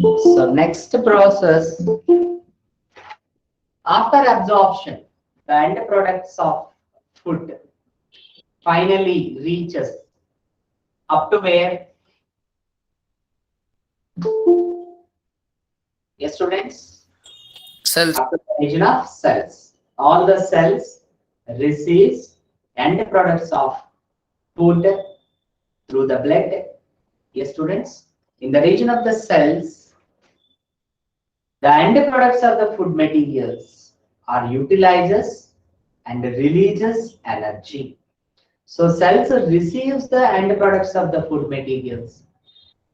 So next process, after absorption, the end products of food finally reaches up to where? Yes, students? Cells. Up to the region of cells. All the cells receives end products of food through the blood. Yes, students? In the region of the cells, the end products of the food materials are utilizes and releases energy. So cells receives the end products of the food materials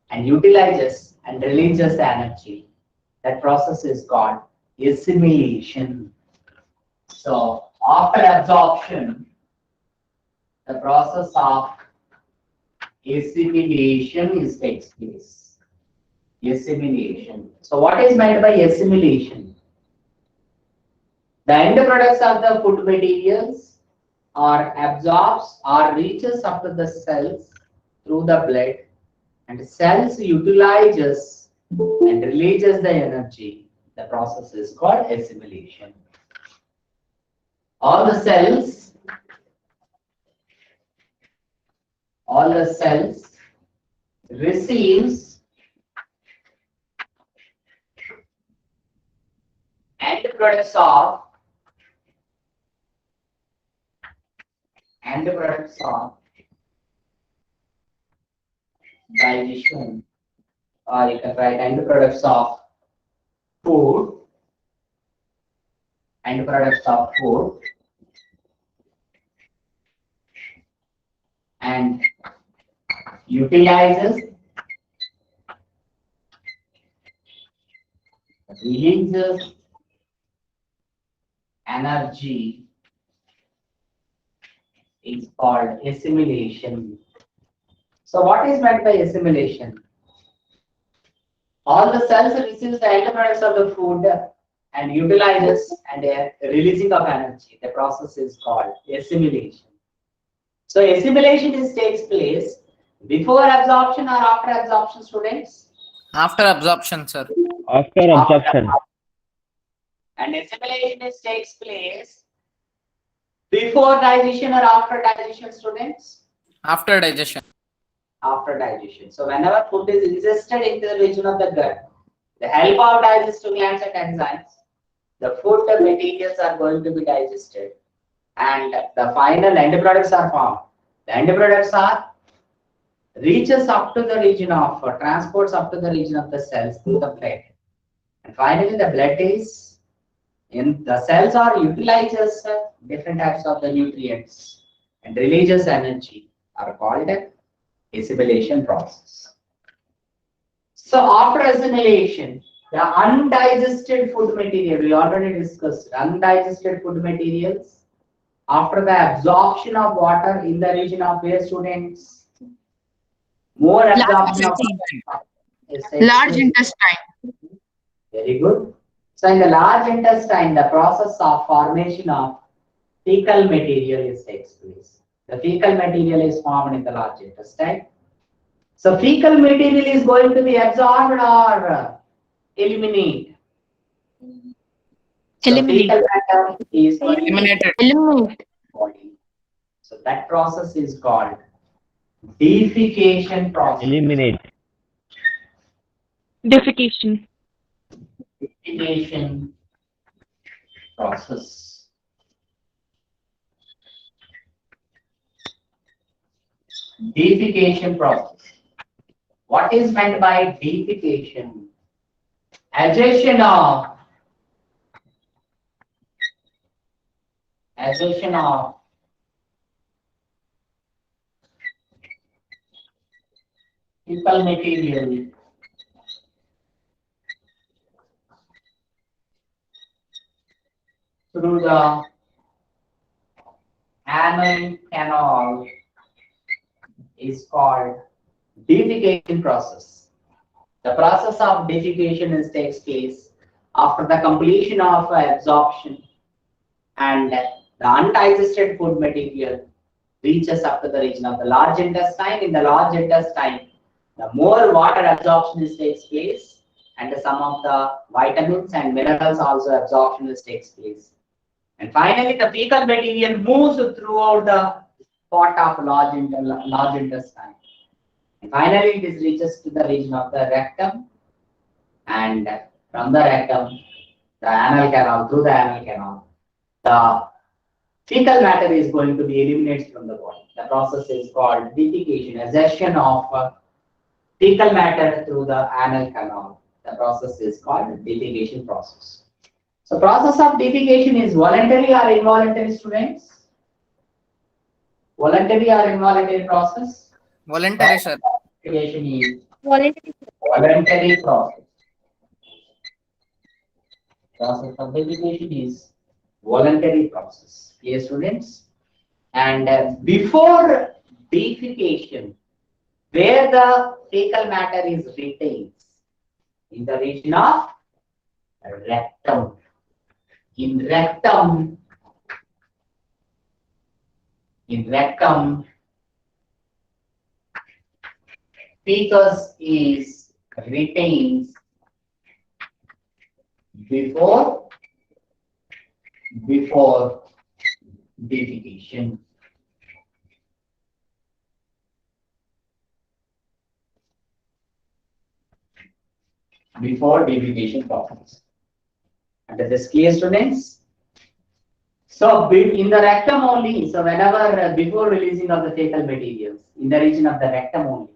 and utilizes and releases the energy. That process is called assimilation. So after absorption, the process of assimilation takes place. Assimilation. So what is meant by assimilation? The end products of the food materials are absorbs or reaches up to the cells through the blood, and cells utilizes and releases the energy. The process is called assimilation. All the cells receives end products of digestion, or you can write end products of food, and utilizes, releases energy is called assimilation. So what is meant by assimilation? All the cells receives the end products of the food and utilizes and releasing of energy. The process is called assimilation. So assimilation takes place before absorption or after absorption, students? After absorption, sir. After absorption. And assimilation takes place before digestion or after digestion, students? After digestion. After digestion. So whenever food is ingested into the region of the gut, the help of digestive glands and enzymes, the food materials are going to be digested, and the final end products are formed. The end products are reaches up to the region of transports up to the region of the cells through the blood, and finally the blood is in the cells are utilizes different types of the nutrients and releases energy are called assimilation process. So after assimilation, the undigested food material, we already discussed undigested food materials after the absorption of water in the region of where, students? More absorption of water. Large intestine. Very good. So in the large intestine, the process of formation of fecal material takes place. The fecal material is formed in the large intestine. So fecal material is going to be absorbed or eliminated? Eliminate. So fecal matter is going to be Eliminated. Eliminate. body. So that process is called defecation process. Eliminate. Defecation. Defecation process. Defecation process. What is meant by defecation? Addition of fecal material through the anal canal is called defecation process. The process of defecation takes place after the completion of absorption, and the undigested food material reaches up to the region of the large intestine. In the large intestine, the more water absorption takes place, and some of the vitamins and minerals also absorption takes place. And finally, the fecal material moves throughout the part of large intestine. And finally, it is reaches to the region of the rectum, and from the rectum, the anal canal, through the anal canal, the fecal matter is going to be eliminated from the body. The process is called defecation, assertion of fecal matter through the anal canal. The process is called defecation process. So process of defecation is voluntary or involuntary, students? Voluntary or involuntary process? Voluntary, sir. Defecation is Voluntary. voluntary process. Process of defecation is voluntary process. Clear, students? And before defecation, where the fecal matter is retained, in the region of rectum. In rectum, fetus is retained before defecation. Before defecation process. Under this clear, students? So in the rectum only, so whenever before releasing of the fecal materials, in the region of the rectum only,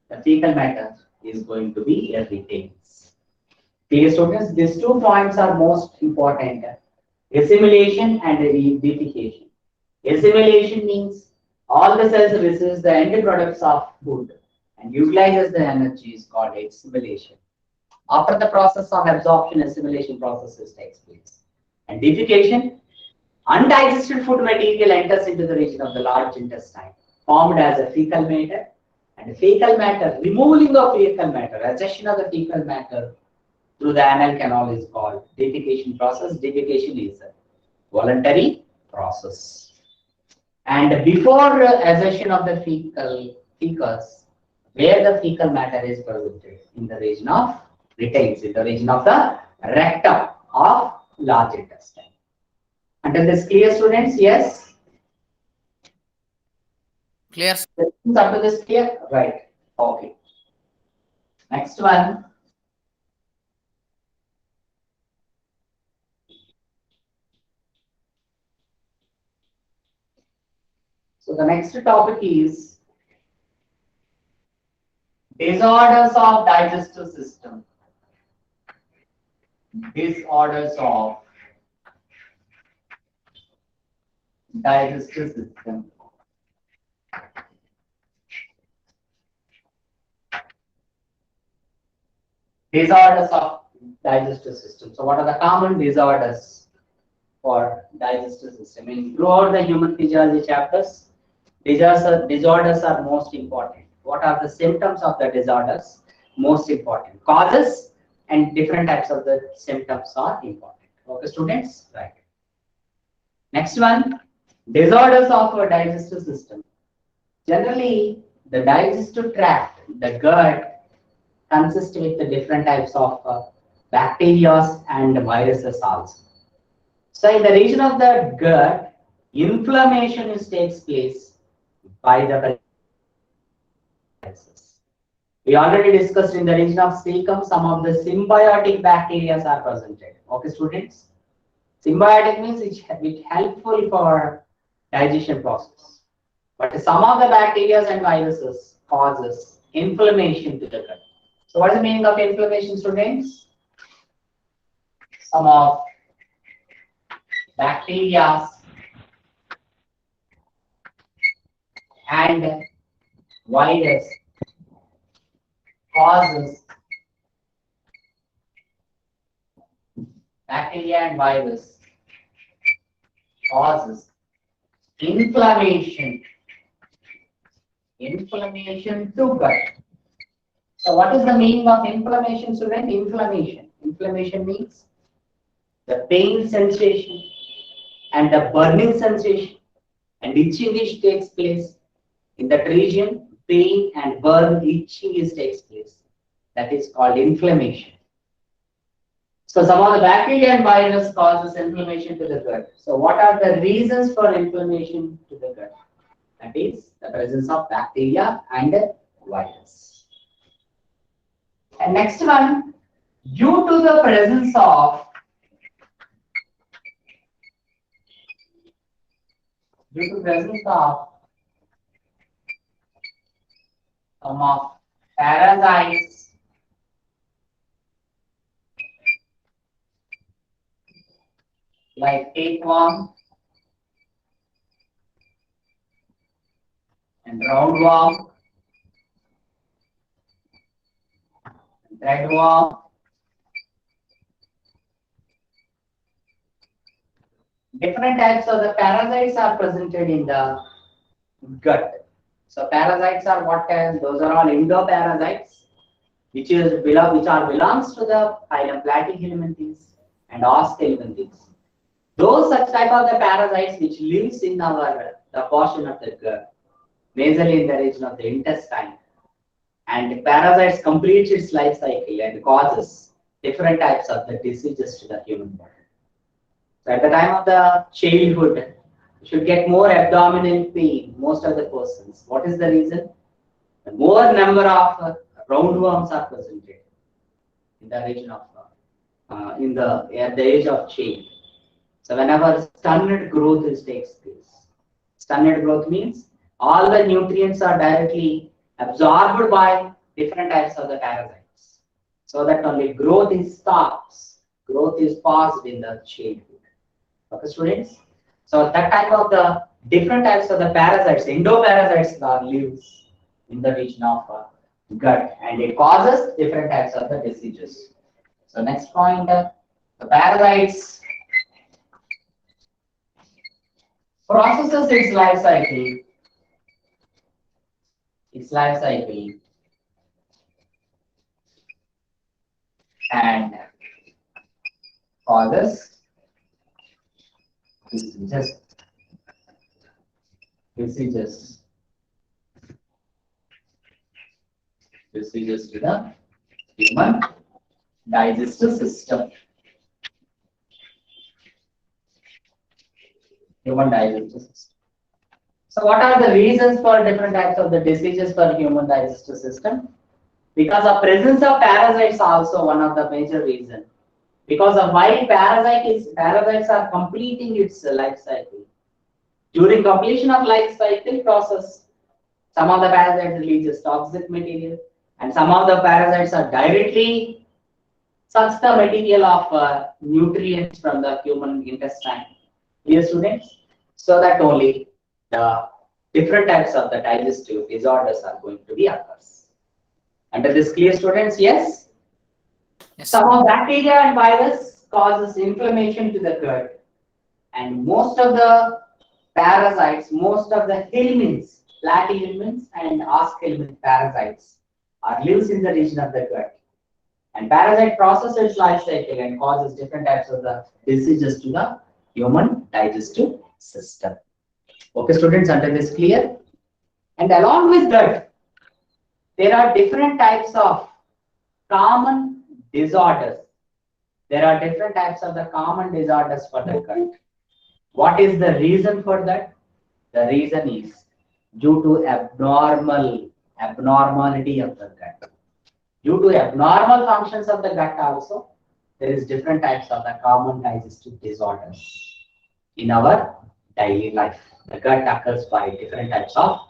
the fecal matter is going to be retained. Clear, students? These 2 points are most important. Assimilation and defecation. Assimilation means all the cells receives the end products of food and utilizes the energy is called assimilation. After the process of absorption, assimilation processes takes place. And defecation, undigested food material enters into the region of the large intestine, formed as a fecal matter. And fecal matter, removing of fecal matter, assertion of the fecal matter through the anal canal is called defecation process. Defecation is a voluntary process. And before assertion of the fecus, where the fecal matter is presented in the region of retains, in the region of the rectum of large intestine. Until this clear, students? Yes? Clear, sir. Up to this clear? Right. Okay. Next one. So the next topic is disorders of digestive system. Disorders of digestive system. Disorders of digestive system. So what are the common disorders for digestive system? Throughout the human physiology chapters, disorders are most important. What are the symptoms of the disorders? Most important. Causes and different types of the symptoms are important. Okay, students? Right. Next one, disorders of our digestive system. Generally, the digestive tract, the gut, consists with the different types of bacteria and viruses also. So in the region of the gut, inflammation takes place by the viruses. We already discussed in the region of cecum, some of the symbiotic bacteria are presented. Okay, students? Symbiotic means it's helpful for digestion process. But some of the bacteria and viruses causes inflammation to the gut. So what is the meaning of inflammation, students? Some of bacteria and virus causes inflammation to gut. So what is the meaning of inflammation, student? Inflammation means the pain sensation and the burning sensation and itching which takes place in that region. Pain and burn, itching takes place. That is called inflammation. So some of the bacteria and virus causes inflammation to the gut. So what are the reasons for inflammation to the gut? That is the presence of bacteria and virus. And next one, due to the presence of some of parasites like tapeworm and roundworm, and threadworm. Different types of the parasites are presented in the gut. So parasites are what kind? Those are all endoparasites, which belongs to the phylum Platyhelminthes and Osthelminthes. Those such type of the parasites which lives in the portion of the gut, majorly in the region of the intestine, and parasites complete its life cycle and causes different types of the diseases to the human body. So at the time of the childhood, you should get more abdominal pain, most of the persons. What is the reason? The more number of roundworms are presented in the region of at the age of child. So whenever stunted growth takes place, stunted growth means all the nutrients are directly absorbed by different types of the parasites. So that only growth stops, growth is paused in the childhood. Okay, students? So that type of the different types of the parasites, endoparasites are lives in the region of gut, and it causes different types of the diseases. So next point, the parasites processes its life cycle and causes diseases to the human digestive system. Human digestive system. So what are the reasons for different types of the diseases for human digestive system? Because of presence of parasites also one of the major reasons. Because of why parasites are completing its life cycle. During completion of life cycle process, some of the parasites releases toxic material, and some of the parasites are directly sucks the material of nutrients from the human intestine. Dear students, so that only the different types of the digestive disorders are going to be occurs. Under this clear, students? Yes. Yes. Some of bacteria and virus causes inflammation to the gut, and most of the parasites, most of the helminths, platyhelminths and osthelminth parasites lives in the region of the gut. And parasite processes its life cycle and causes different types of the diseases to the human digestive system. Okay, students, under this clear? And along with that, there are different types of common disorders. There are different types of the common disorders for the gut. What is the reason for that? The reason is due to abnormality of the gut. Due to abnormal functions of the gut also, there is different types of the common digestive disorders in our daily life. The gut occurs by different types of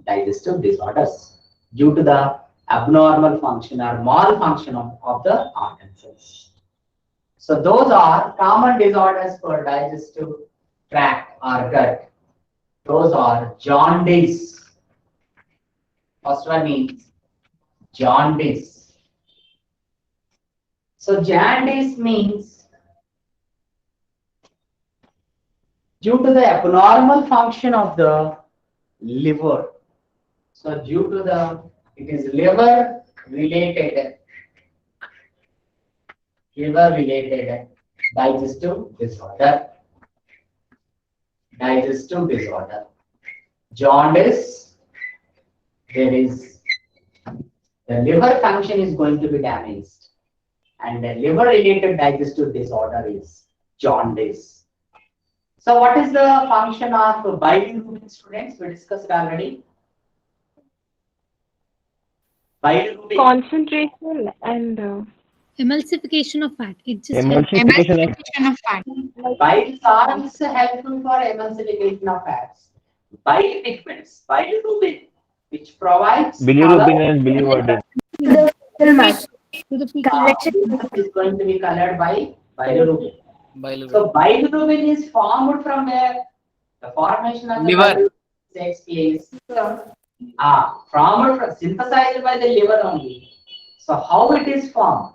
digestive disorders due to the abnormal function or malfunction of the organ cells. So those are common disorders for digestive tract or gut. Those are jaundice. First one is jaundice. So jaundice means due to the abnormal function of the liver. So due to it is liver related digestive disorder. Jaundice, there is the liver function is going to be damaged, And the liver-related digestive disorder is jaundice. So what is the function of bilirubin, students? We discussed already. Bilirubin. Concentration and Emulsification of fat. It just Emulsification of Emulsification of fat. Bile is helpful for emulsification of fats. Bile pigments, bilirubin, which provides bilirubin and biliverdin. to the is going to be colored by bilirubin. Bilirubin. So bilirubin is formed from where? The formation of the Liver. bilirubin takes place. Synthesized by the liver only. So how it is formed?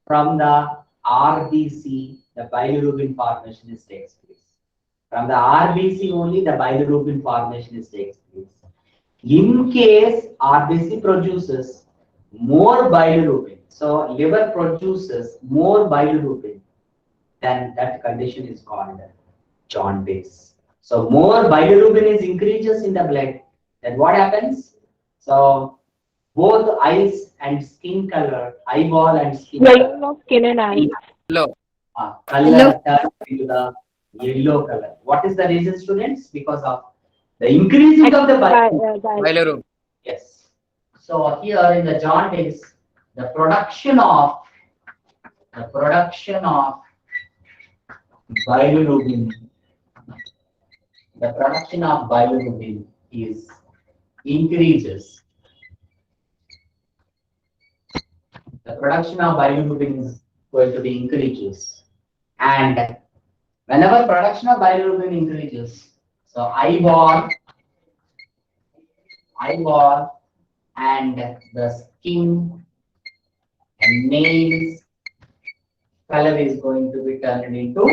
From the RBC, the bilirubin formation takes place. From the RBC only, the bilirubin formation takes place. In case RBC produces more bilirubin, so liver produces more bilirubin, then that condition is called jaundice. So more bilirubin is increases in the blood, then what happens? So both eyes and skin color, eyeball and skin color, yellow skin and eyes. Hello. color turns into the yellow color. What is the reason, students? Because of the increasing of the bilirubin. Bilirubin. Yes. So here in the jaundice, the production of bilirubin, is increases. The production of bilirubin is going to be increases, and whenever production of bilirubin increases, so eyeball and the skin and nails color is going to be turned into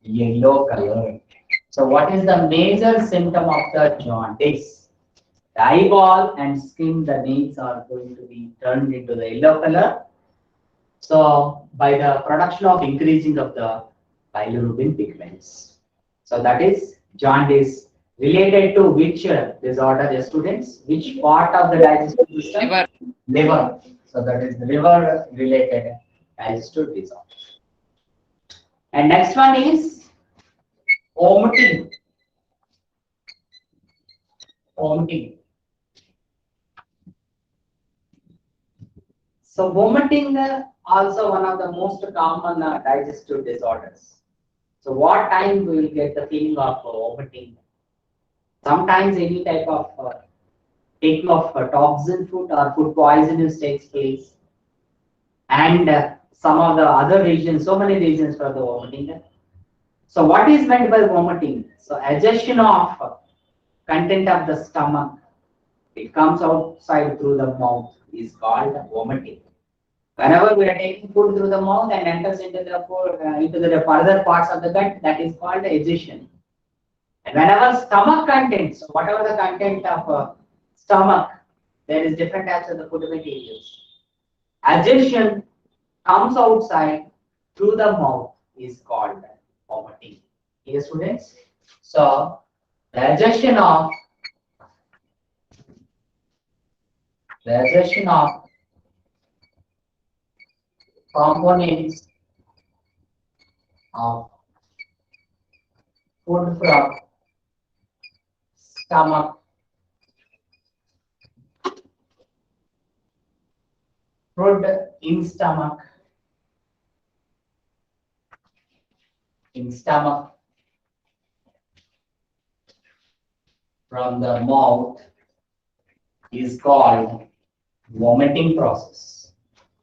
yellow color. So what is the major symptom of the jaundice? The eyeball and skin, the nails are going to be turned into the yellow color. So by the production of increasing of the bilirubin pigments. So that is jaundice related to which disorder, students? Which part of the digestive system? Liver. Liver. So that is liver related digestive disorder. And next one is vomiting. So vomiting also one of the most common digestive disorders. So what time we will get the feeling of vomiting? Sometimes any type of taking of toxin food or food poisonings takes place, and some of the other reasons, so many reasons for the vomiting. So what is meant by vomiting? So adjustion of content of the stomach, it comes outside through the mouth, is called vomiting. Whenever we are taking food through the mouth and enters into the food, into the further parts of the gut, that is called digestion. And whenever stomach contents, so whatever the content of stomach, there is different types of the food materials. Adjustion comes outside through the mouth is called vomiting. Here, students. So the adjustion of components of food from stomach, food in stomach, from the mouth is called vomiting process.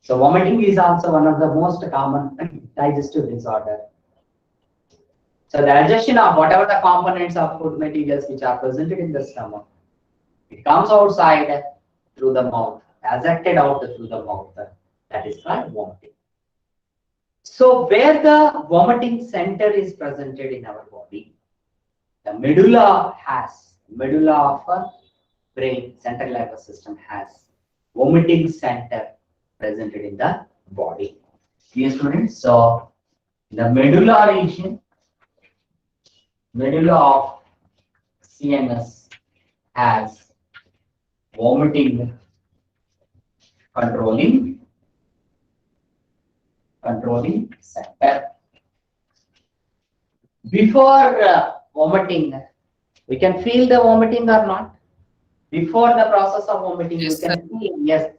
So vomiting is also one of the most common digestive disorder. So the digestion of whatever the components of food materials which are presented in the stomach, it comes outside through the mouth, ejected out through the mouth. That is called vomiting. So where the vomiting center is presented in our body, the medulla of a brain, central nervous system has vomiting center presented in the body. Yes, students. So the medulla region, medulla of CNS has vomiting controlling controlling center. Before vomiting, we can feel the vomiting or not. Before the process of vomiting, Yes, you can feel, yes,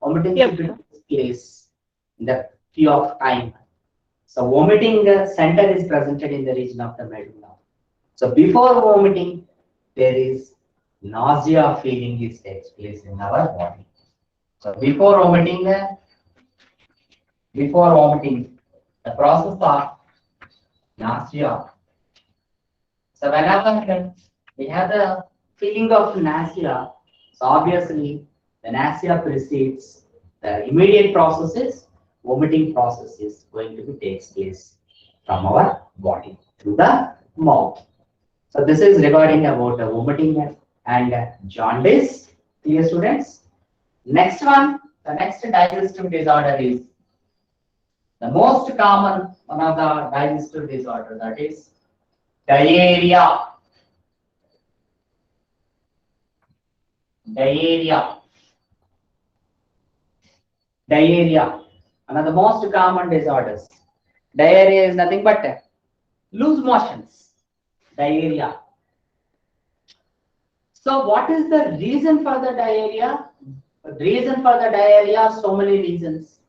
vomiting Yep, should be take place in the few of time. So vomiting center is presented in the region of the medulla. So before vomiting, there is nausea feeling is takes place in our body. So before vomiting, the process of nausea. So whenever we have the feeling of nausea, so obviously the nausea precedes the immediate processes, vomiting process is going to be takes place from our body to the mouth. So this is regarding about vomiting and jaundice. Clear, students? Next one, the next digestive disorder is the most common one of the digestive disorder, that is diarrhea. Diarrhea. Diarrhea. One of the most common disorders. Diarrhea is nothing but loose motions. Diarrhea. So what is the reason for the diarrhea? Reason for the diarrhea, so many reasons.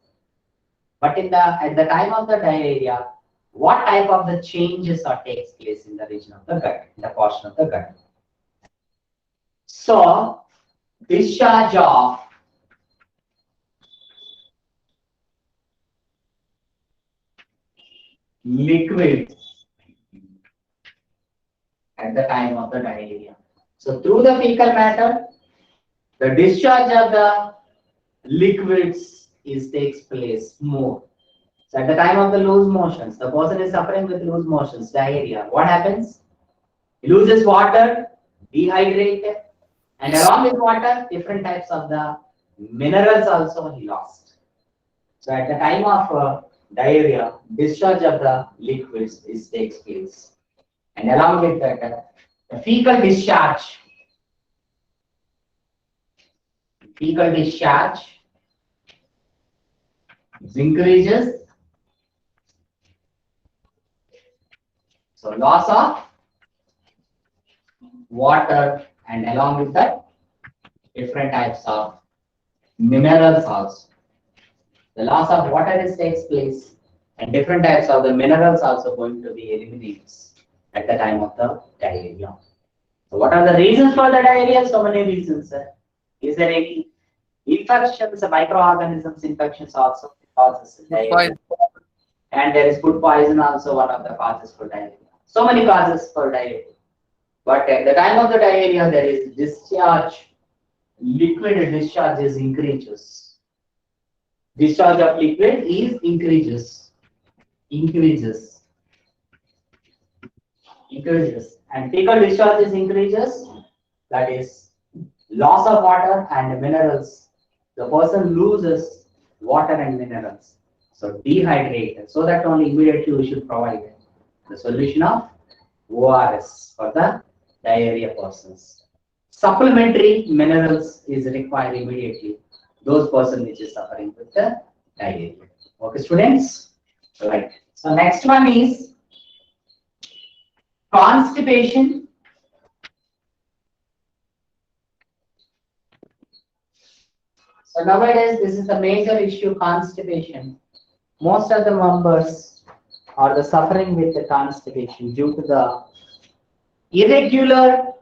But at the time of the diarrhea, what type of the changes are takes place in the region of the gut, in the portion of the gut? So discharge of liquid at the time of the diarrhea. So through the fecal matter, the discharge of the liquids takes place more. So at the time of the loose motions, the person is suffering with loose motions, diarrhea. What happens? He loses water, dehydrated, and along with water, different types of the minerals also he lost. So at the time of diarrhea, discharge of the liquids takes place. And along with that, the fecal discharge increases. So loss of water, and along with that, different types of minerals also. The loss of water takes place, and different types of the minerals also going to be eliminated at the time of the diarrhea. So what are the reasons for the diarrhea? So many reasons. Is there any infections, microorganisms infections also causes diarrhea? And there is food poison also one of the causes for diarrhea. So many causes for diarrhea. But at the time of the diarrhea, there is discharge, liquid discharge is increases. Discharge of liquid is increases. And fecal discharge is increases, that is loss of water and minerals. The person loses water and minerals. So dehydrated. So that only immediately we should provide the solution of ORS for the diarrhea persons. Supplementary minerals is required immediately. Those person which is suffering with the diarrhea. Okay, students? Right. So next one is constipation. So nowadays, this is the major issue, constipation. Most of the members are the suffering with the constipation due to the irregular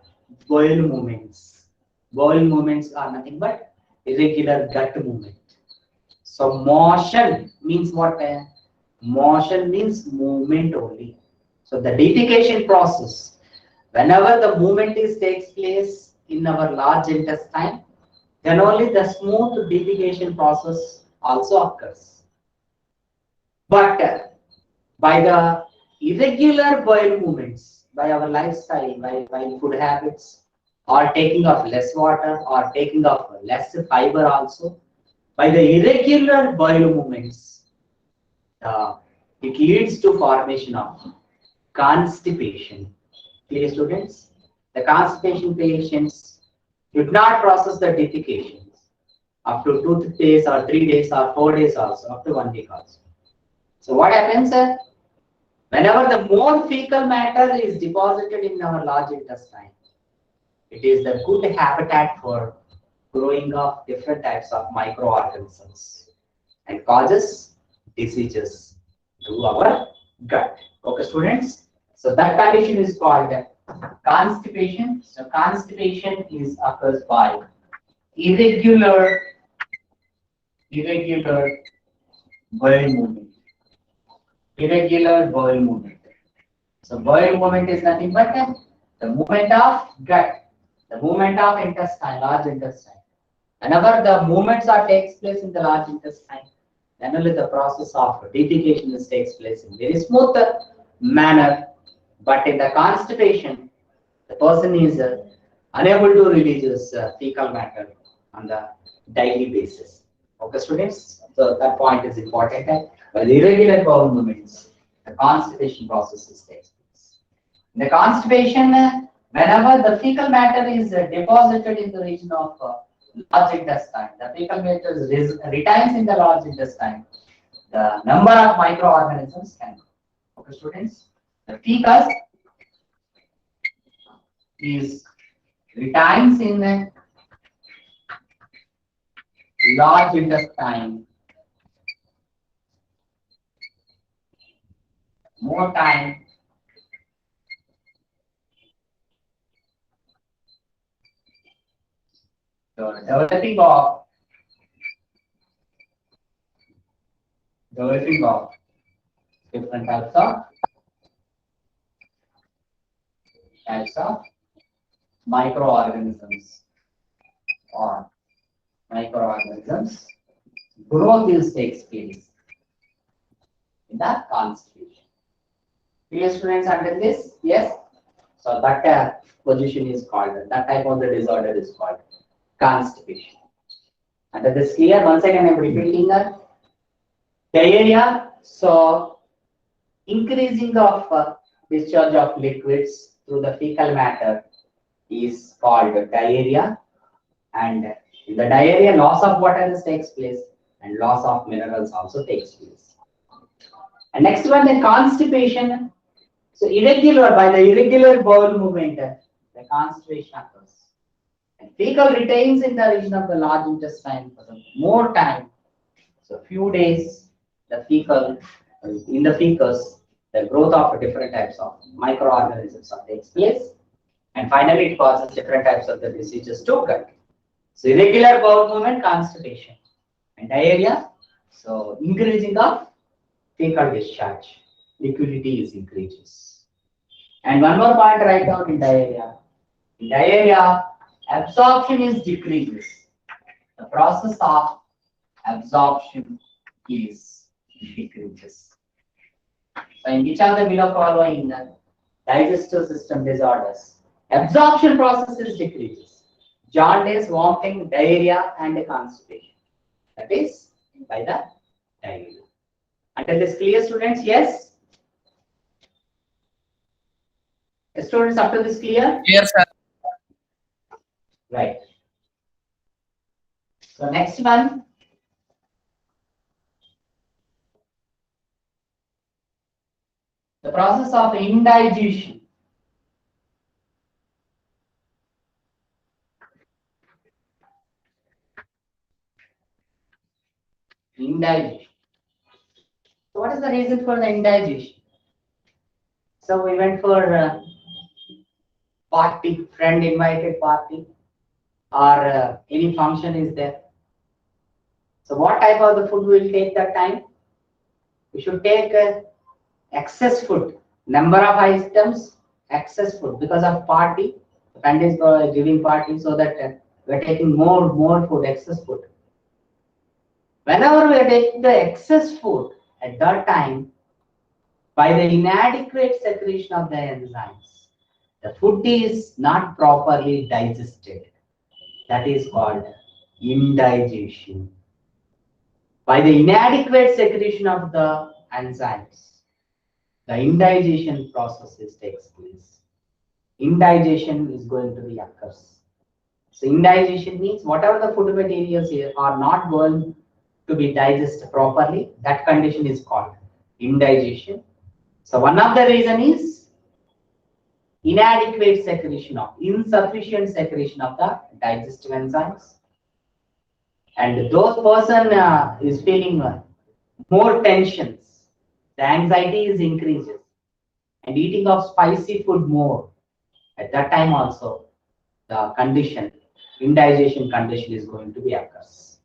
bowel movements. Bowel movements are nothing but irregular gut movement. So motion means what? Motion means movement only. So the defecation process, whenever the movement takes place in our large intestine, then only the smooth defecation process also occurs. But by the irregular bowel movements, by our lifestyle, by food habits, or taking of less water, or taking of less fiber also, by the irregular bowel movements, it leads to formation of constipation. Clear, students? The constipation patients did not process the defecations up to 2 days or 3 days or 4 days also, up to 1 week also. So what happens? Whenever the more fecal matter is deposited in our large intestine, it is the good habitat for growing of different types of microorganisms and causes diseases to our gut. Okay, students. So that condition is called constipation. So constipation is occurs by irregular bowel movement. Irregular bowel movement. So bowel movement is nothing but the movement of gut, the movement of intestine, large intestine. Whenever the movements are takes place in the large intestine, then only the process of defecation takes place in very smooth manner. But in the constipation, the person is unable to release his fecal matter on the daily basis. Okay, students. So that point is important. By the irregular bowel movements, the constipation process takes place. In the constipation, whenever the fecal matter is deposited in the region of large intestine, the fecal matter retains in the large intestine. The number of microorganisms can grow. Okay, students. The fecal is retains in the large intestine more time so developing of different types of microorganisms or microorganisms growth is takes place in the constipation. Clear, students, under this? Yes. So that position is called, that type of the disorder is called constipation. Under this clear, once again I am repeating that. Diarrhea, so increasing of discharge of liquids through the fecal matter is called diarrhea, and in the diarrhea loss of water takes place and loss of minerals also takes place. And next one, the constipation. So by the irregular bowel movement, the constipation occurs. And fecal retains in the region of the large intestine for more time. So few days, the fecal, in the fecus, the growth of different types of microorganisms takes place. And finally, it causes different types of the diseases to gut. So irregular bowel movement, constipation. And diarrhea, so increasing of fecal discharge. Liquidity is increases. And one more point write down in diarrhea. In diarrhea, absorption is decreases. The process of absorption is decreases. So in which of the below following digestive system disorders, absorption process is decreases. Jaundice, vomiting, diarrhea, and constipation. That is by the diarrhea. Until this clear, students? Yes. Students, up to this clear? Clear, sir. Right. So next one. The process of indigestion. Indigestion. So what is the reason for the indigestion? So we went for party, friend invited party, or any function is there. So what type of the food we will take that time? We should take excess food, number of items, excess food because of party. Friend is giving party, so that we are taking more food, excess food. Whenever we are taking the excess food at that time, by the inadequate secretion of the enzymes, the food is not properly digested. That is called indigestion. By the inadequate secretion of the enzymes, the indigestion processes takes place. Indigestion is going to be occurs. So indigestion means whatever the food materials here are not going to be digested properly, that condition is called indigestion. So one of the reason is inadequate secretion of, insufficient secretion of the digestive enzymes. And those person is feeling more tensions, the anxiety is increases, and eating of spicy food more. At that time also, the condition, indigestion condition is going to be occurs.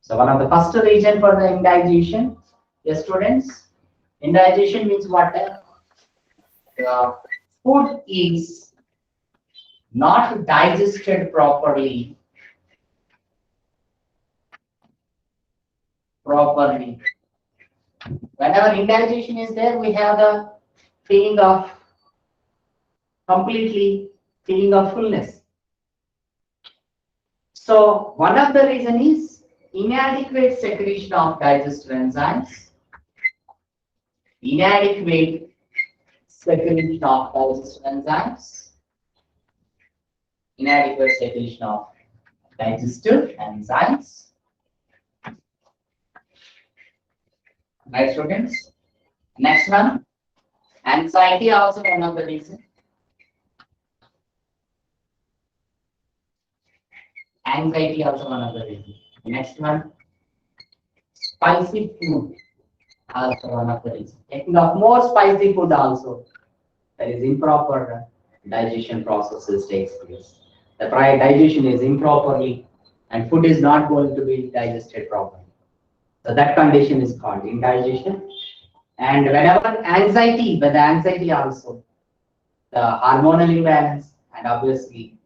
So one of the first reason for the indigestion, yes students, indigestion means what? The food is not digested properly. Whenever indigestion is there, we have the feeling of completely feeling of fullness. So one of the reason is inadequate secretion of digestive enzymes. Inadequate secretion of digestive enzymes. Inadequate secretion of digestive enzymes. Right, students? Next one, anxiety also one of the reasons. Anxiety also one of the reasons. Next one, spicy food also one of the reasons. Taking of more spicy food also, there is improper digestion processes takes place. The prior digestion is improperly and food is not going to be digested properly. So that condition is called indigestion. And whenever anxiety, but the anxiety also, the hormonal imbalance and obviously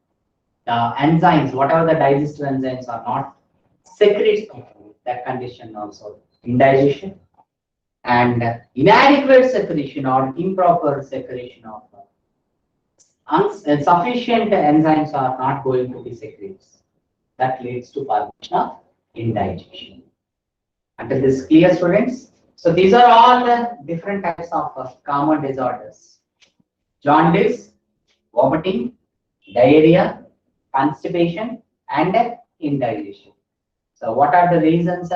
the enzymes, whatever the digestive enzymes are not secreted properly, that condition also indigestion. And inadequate secretion or improper secretion of sufficient enzymes are not going to be secreted. That leads to formation of indigestion. Until this clear, students? So these are all the different types of common disorders. Jaundice, vomiting, diarrhea, constipation, and indigestion. So what are the reasons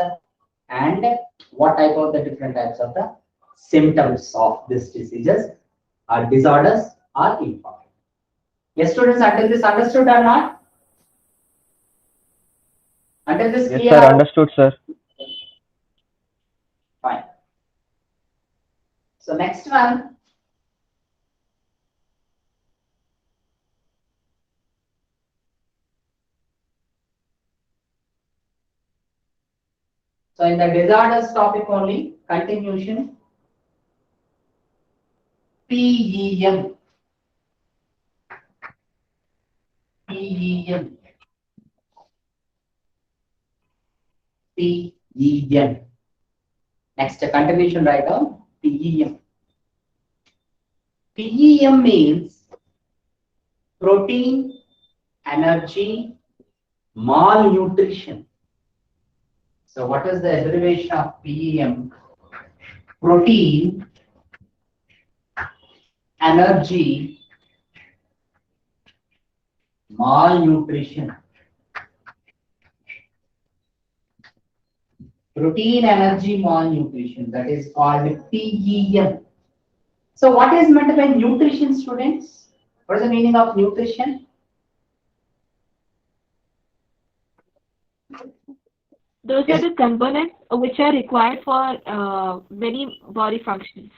and what type of the different types of the symptoms of this diseases or disorders are important. Yes, students, until this understood or not? Until this Yes, clear? sir. Understood, sir. Fine. So next one. So in the disorders topic only, continuation. PEM. PEM. PEM. Next continuation write down PEM. PEM means protein, energy, malnutrition. So what is the abbreviation of PEM? Protein, energy, malnutrition. Protein, energy, malnutrition. That is called PEM. So what is meant by nutrition, students? What is the meaning of nutrition? Those are the components which are required for many body functions.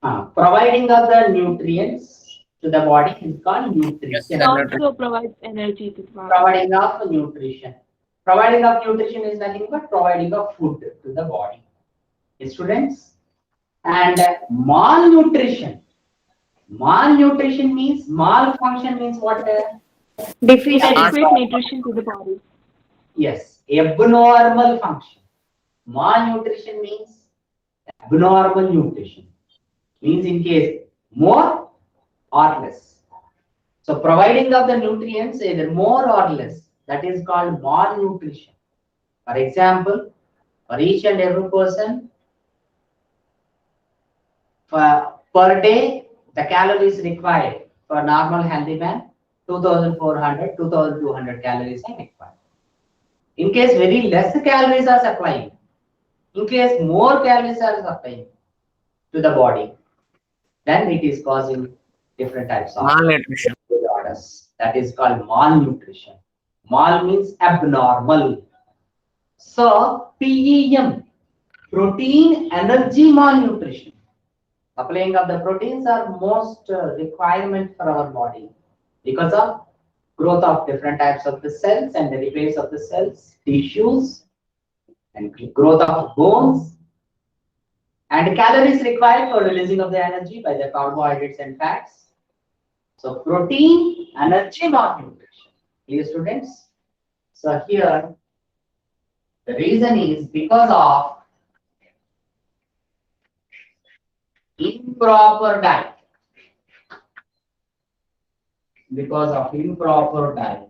Providing of the nutrients to the body is called nutrition. It also provides energy to the body. Providing of nutrition. Providing of nutrition is nothing but providing of food to the body. Students, and malnutrition. Malnutrition means malfunction means what? Inadequate nutrition to the body. Yes, abnormal function. Malnutrition means abnormal nutrition. Means in case more or less. So providing of the nutrients either more or less, that is called malnutrition. For example, for each and every person, per day, the calories required for normal healthy man, 2400, 2200 calories are required. In case very less calories are supplying, In case more calories are supplying to the body, then it is causing different types of Malnutrition. disorders. That is called malnutrition. Mal means abnormal. So PEM, protein energy malnutrition. Supplying of the proteins are most requirement for our body because of growth of different types of the cells and the repairs of the cells, tissues, and growth of bones, and calories required for releasing of the energy by the carbohydrates and fats. So protein energy malnutrition. Clear, students? So here the reason is because of improper diet. Because of improper diet.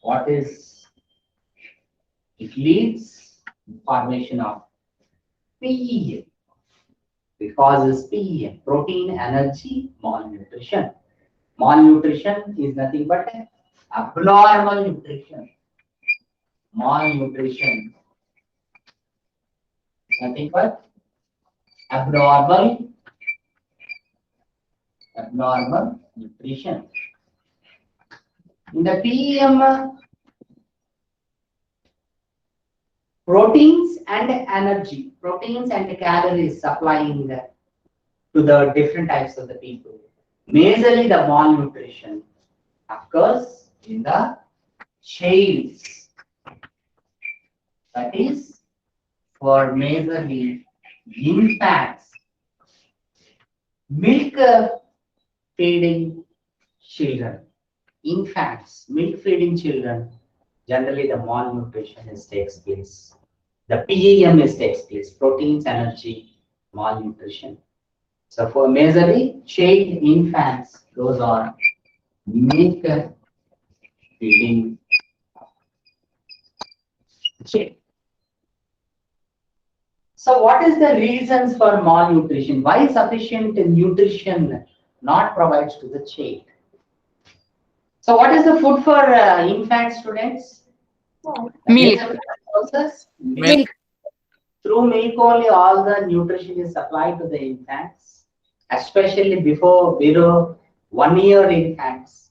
What is it leads to formation of PEM. Because is PEM, protein energy malnutrition. Malnutrition is nothing but abnormal nutrition. Malnutrition is nothing but abnormal nutrition. In the PEM, proteins and energy, proteins and calories supplying to the different types of the people. Majorly the malnutrition occurs in the childs. That is for majorly infants, milk feeding children. Infants, milk feeding children, generally the malnutrition takes place. The PEM takes place, proteins, energy, malnutrition. So for majorly child infants, those are milk feeding child. So what is the reasons for malnutrition? Why sufficient nutrition not provided to the child? So what is the food for infant students? Milk. Milk. Through milk only all the nutrition is supplied to the infants, especially below 1 year infants.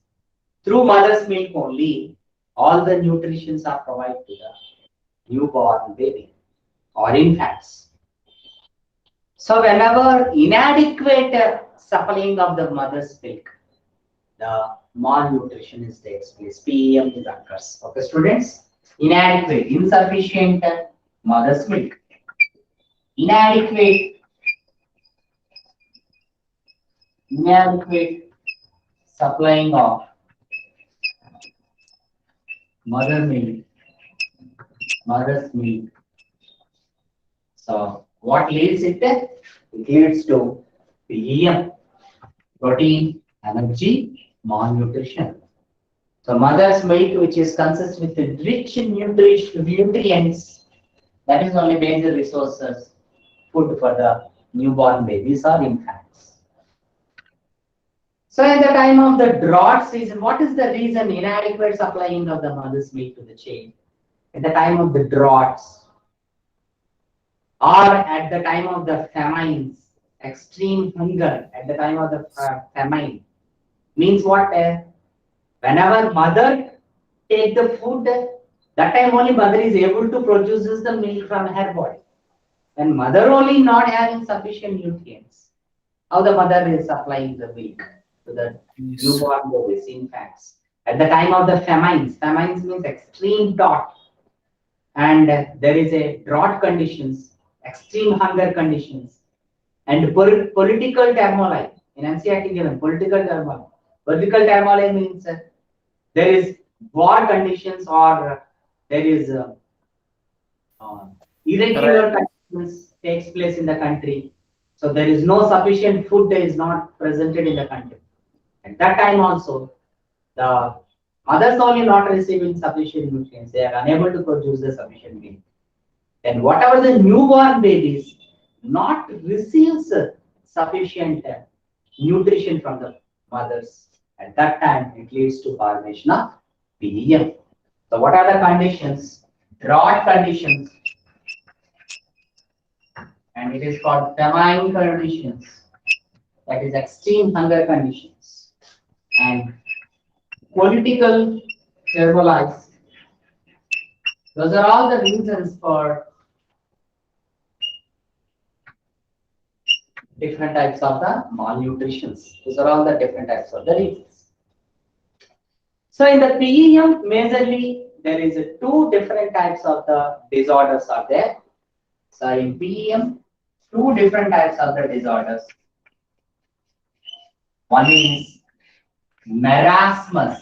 Through mother's milk only, all the nutritions are provided to the newborn baby or infants. So whenever inadequate supplying of the mother's milk, the malnutrition takes place. PEM occurs. Okay, students? Inadequate, insufficient mother's milk. Inadequate supplying of mother's milk. So what leads it? It leads to PEM, protein, energy, malnutrition. So mother's milk, which is consists with rich nutrients, that is only major resources, food for the newborn babies or infants. So at the time of the drought season, what is the reason inadequate supplying of the mother's milk to the child? At the time of the droughts or at the time of the famines, extreme hunger at the time of the famine, means what? Whenever mother take the food, that time only mother is able to produce the milk from her body. When mother only not having sufficient nutrients, how the mother is supplying the milk to the newborn babies, infants? At the time of the famines means extreme drought, and there is a drought conditions, extreme hunger conditions, and political turmoil. In NCERT given political turmoil. Political turmoil means there is war conditions or there is irregular conditions takes place in the country. So there is no sufficient food is not presented in the country. At that time also, the mothers only not receiving sufficient nutrients. They are unable to produce the sufficient milk. Then whatever the newborn babies not receives sufficient nutrition from the mothers, at that time it leads to formation of PEM. So what are the conditions? Drought conditions, and it is called famine conditions, that is extreme hunger conditions, and political turmoil. Those are all the reasons for different types of the malnutritions. Those are all the different types of the reasons. So in the PEM, majorly there is two different types of the disorders are there. So in PEM, two different types of the disorders. One is Merasmus.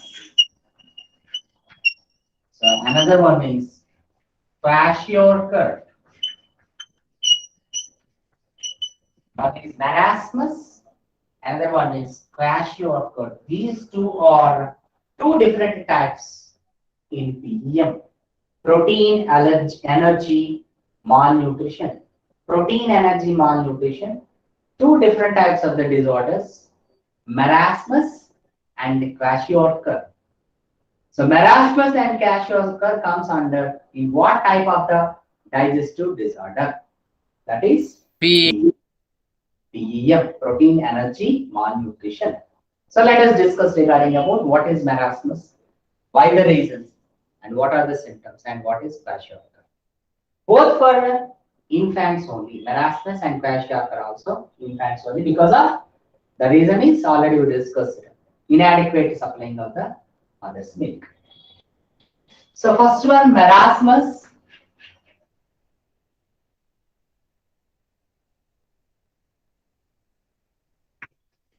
So another one is Kwashiorkor. One is Merasmus, another one is Kwashiorkor. These two are two different types in PEM. Protein energy malnutrition. Protein energy malnutrition. Two different types of the disorders. Merasmus and Kwashiorkor. So Merasmus and Kwashiorkor comes under in what type of the digestive disorder? That is PEM, protein energy malnutrition. So let us discuss regarding about what is Merasmus, why the reasons, and what are the symptoms, and what is Kwashiorkor. Both for infants only. Merasmus and Kwashiorkor also infants only, because of the reason is already we discussed. Inadequate supplying of the mother's milk. So first one, Merasmus.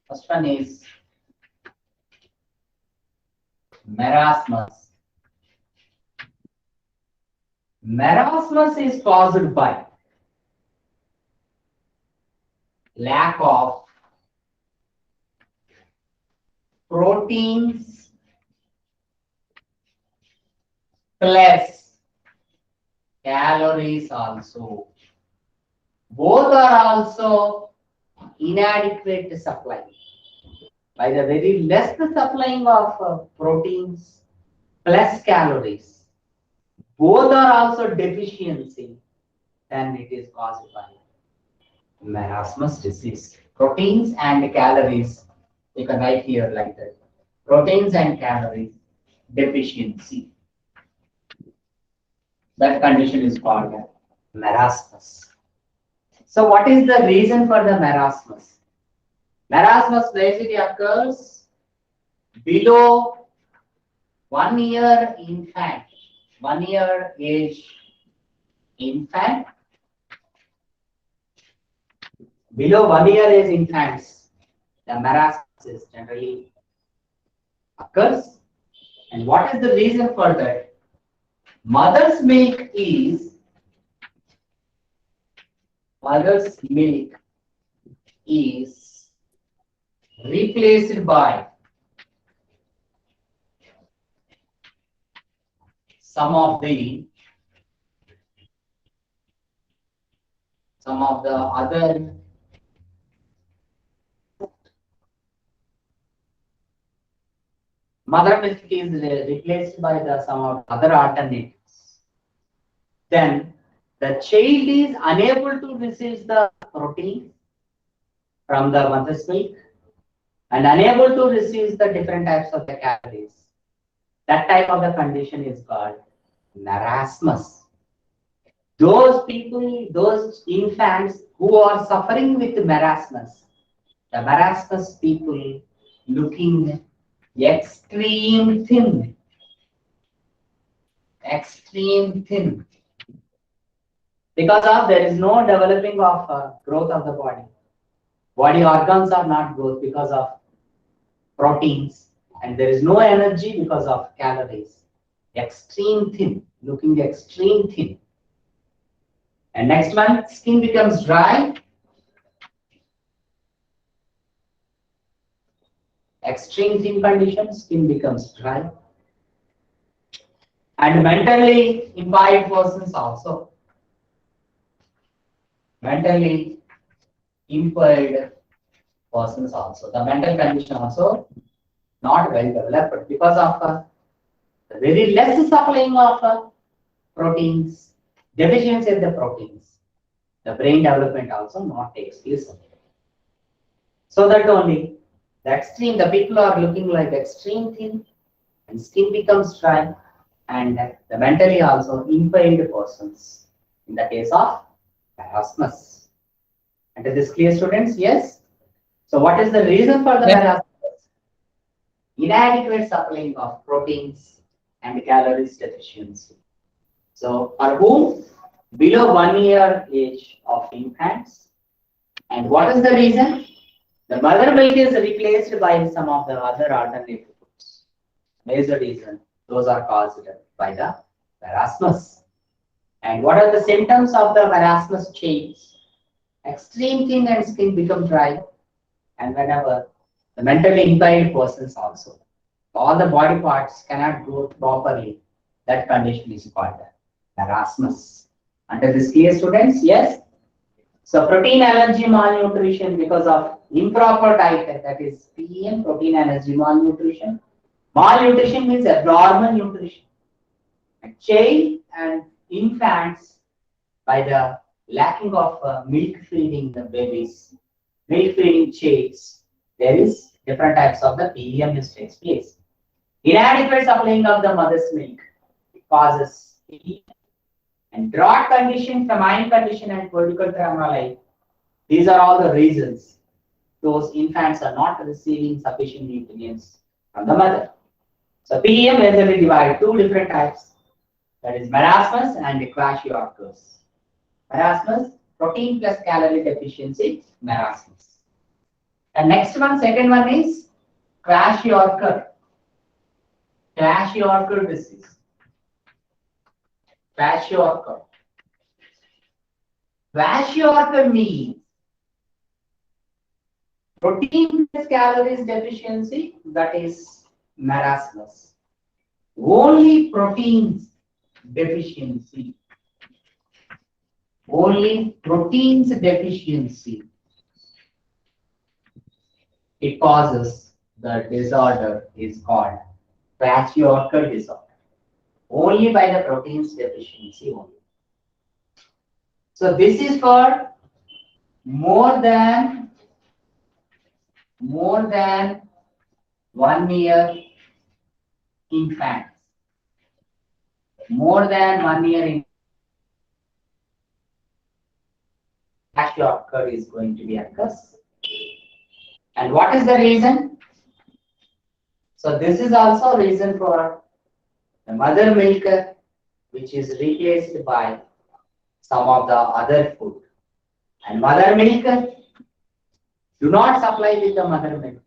First one is Merasmus. Merasmus is caused by lack of proteins plus calories also. Both are also inadequate supply. By the very less supplying of proteins plus calories, both are also deficiency, then it is caused by Merasmus disease. Proteins and calories, you can write here like that. Proteins and calories deficiency. That condition is called Merasmus. So what is the reason for the Merasmus? Merasmus basically occurs below 1 year infant, 1 year age infant. Below 1 year age infants, the Merasmus generally occurs. And what is the reason for that? Mother's milk is replaced by some of the other mother milk is replaced by some of the other alternatives. Then the child is unable to receive the protein from the mother's milk and unable to receive the different types of the calories. That type of the condition is called Merasmus. Those people, those infants who are suffering with Merasmus, the Merasmus people looking extreme thin. Because of there is no developing of growth of the body. Body organs are not growth because of proteins, and there is no energy because of calories. Extreme thin, looking extreme thin. And next one, skin becomes dry. Extreme thin condition, skin becomes dry. And mentally impaired persons also. Mentally impaired persons also. The mental condition also not well developed because of the very less supplying of proteins, deficiency of the proteins. the brain development also not takes place. So that only the people are looking like extreme thin and skin becomes dry, and the mentally also impaired persons in the case of Erasmus. And is this clear, students? Yes. So what is the reason for the marasmus? Inadequate supplying of proteins and calories deficiency. So for whom? Below 1 year age of infants. And what is the reason? The mother milk is replaced by some of the other alternative foods. Major reason. Those are caused by the marasmus. And what are the symptoms of the marasmus change? Extreme thin and skin become dry. And whenever the mentally impaired persons also, all the body parts cannot grow properly, that condition is called marasmus. Under this clear, students? Yes. So protein allergy malnutrition because of improper diet, that is PEM, protein allergy malnutrition. Malnutrition means abnormal nutrition. A child and infants, by the lacking of milk feeding the babies, milk feeding childs, there is different types of the PEM which takes place. Inadequate supplying of the mother's milk, it causes PEM. And drought condition, famine condition, and political trauma, like these are all the reasons those infants are not receiving sufficient nutrients from the mother. So PEM majorly divide two different types, that is marasmus and kwashiorkors. Merasmus, protein plus calorie deficiency, marasmus. And next one, second one is kwashiorkor. Kwashiorkor disease. Kwashiorkor. Kwashiorkor means protein plus calories deficiency, that is marasmus. Only proteins deficiency. Only proteins deficiency. It causes the disorder is called kwashiorkor disorder. Only by the proteins deficiency only. So this is for more than 1 year infants. More than 1 year in kwashiorkor is going to be occurs. And what is the reason? So this is also reason for the mother milk, which is replaced by some of the other food. And mother milk do not supply with the mother milk.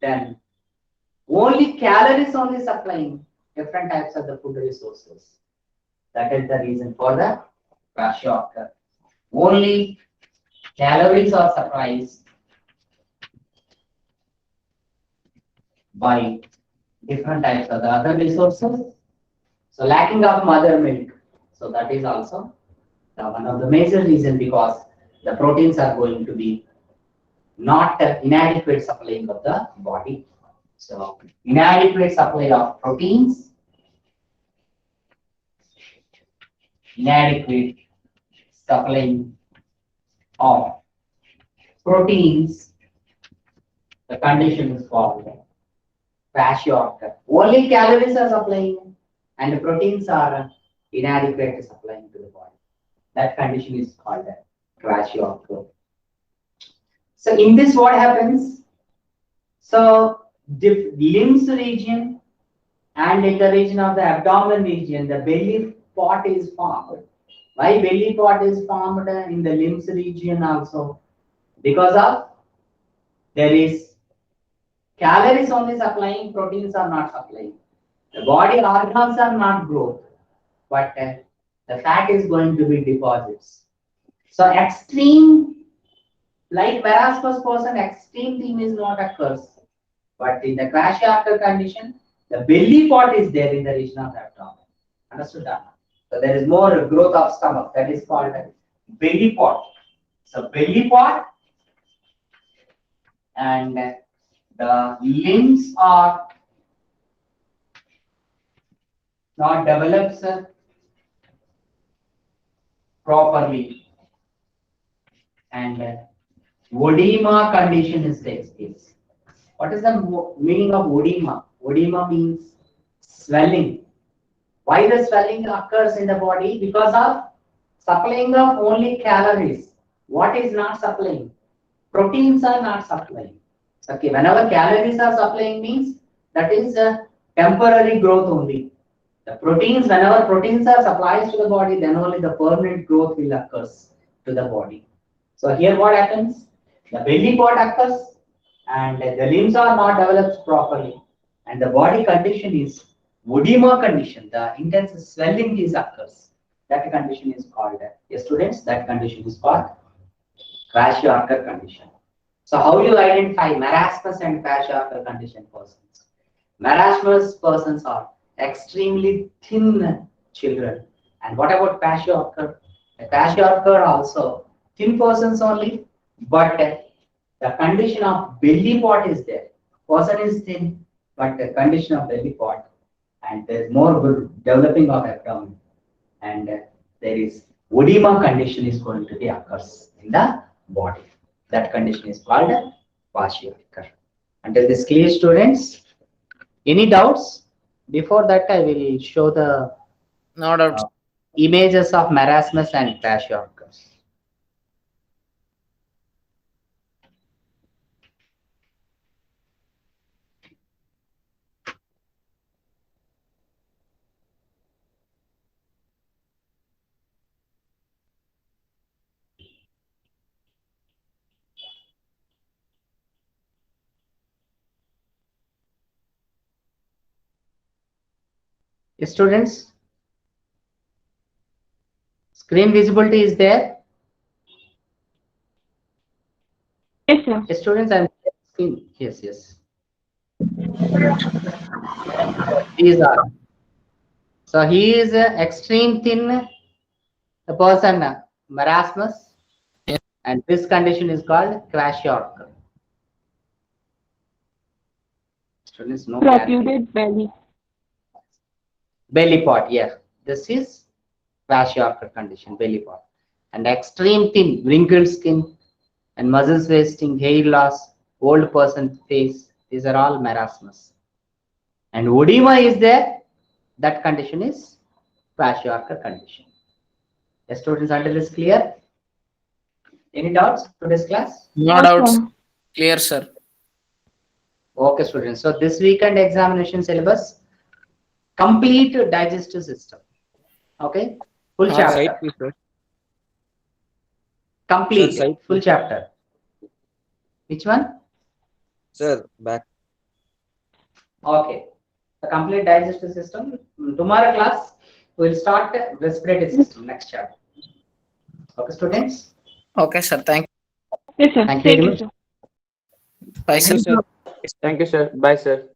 Then only calories only supplying different types of the food resources. That is the reason for the kwashiorkor. Only calories are supplied by different types of the other resources. So lacking of mother milk. So that is also one of the major reasons, because the proteins are going to be not inadequate supplying of the body. So inadequate supply of proteins, inadequate supplying of proteins, the condition is called kwashiorkor. Only calories are supplying and the proteins are inadequate supplying to the body. That condition is called kwashiorkor. So in this what happens? So the limbs region and in the region of the abdomen region, the belly part is formed. Why belly part is formed in the limbs region also? Because of there is calories only supplying, proteins are not supplying. The body organs are not growth, but the fat is going to be deposits. So extreme, like marasmus person, extreme thing is not occurs. But in the kwashiorkor condition, the belly part is there in the region of the abdomen. Understood that? So there is more growth of stomach. That is called belly part. So belly part and the limbs are not developed properly. and edema condition is takes place. What is the meaning of edema? Edema means swelling. Why the swelling occurs in the body? Because of supplying of only calories. What is not supplying? Proteins are not supplying. Okay, whenever calories are supplying means that is a temporary growth only. The proteins, whenever proteins are supplied to the body, then only the permanent growth will occurs to the body. So here what happens? The belly part occurs and the limbs are not developed properly and the body condition is edema condition. The intense swelling is occurs. That condition is called, yes students, that condition is called kwashiorkor condition. So how you identify marasmus and kwashiorkor condition persons? Merasmus persons are extremely thin children. And what about kwashiorkor? The kwashiorkor also thin persons only, but the condition of belly part is there. Person is thin, but the condition of belly part, and there is more good developing of abdomen, and there is edema condition is going to be occurs in the body. That condition is called kwashiorkor. Until this clear, students? Any doubts? Before that, I will show the No doubt. images of marasmus and kwashiorkor. Students, screen visibility is there. Yes, sir. Students, I'm yes, yes. These are. So he is extreme thin person, marasmus, Yes. and this condition is called kwashiorkor. Students, no clarity. Protruded belly. Belly part, yeah. This is kwashiorkor condition, belly part. And extreme thin, wrinkled skin, and muscles wasting, hair loss, old person face. These are all marasmus. And edema is there. That condition is kwashiorkor condition. Yes, students, until this clear? Any doubts to this class? No Yes, doubts. sir. Clear, sir. Okay, students. So this weekend examination syllabus, complete digestive system. Okay, full chapter. Complete Sir, side full chapter. Which one? Sir, back. Okay, the complete digestive system. Tomorrow class we will start respiratory system next chapter. Okay, students. Okay, sir. Thank you. Yes, sir. Thank you very Thank you, much. sir. Bye, sir. Thank you, sir. Bye, sir.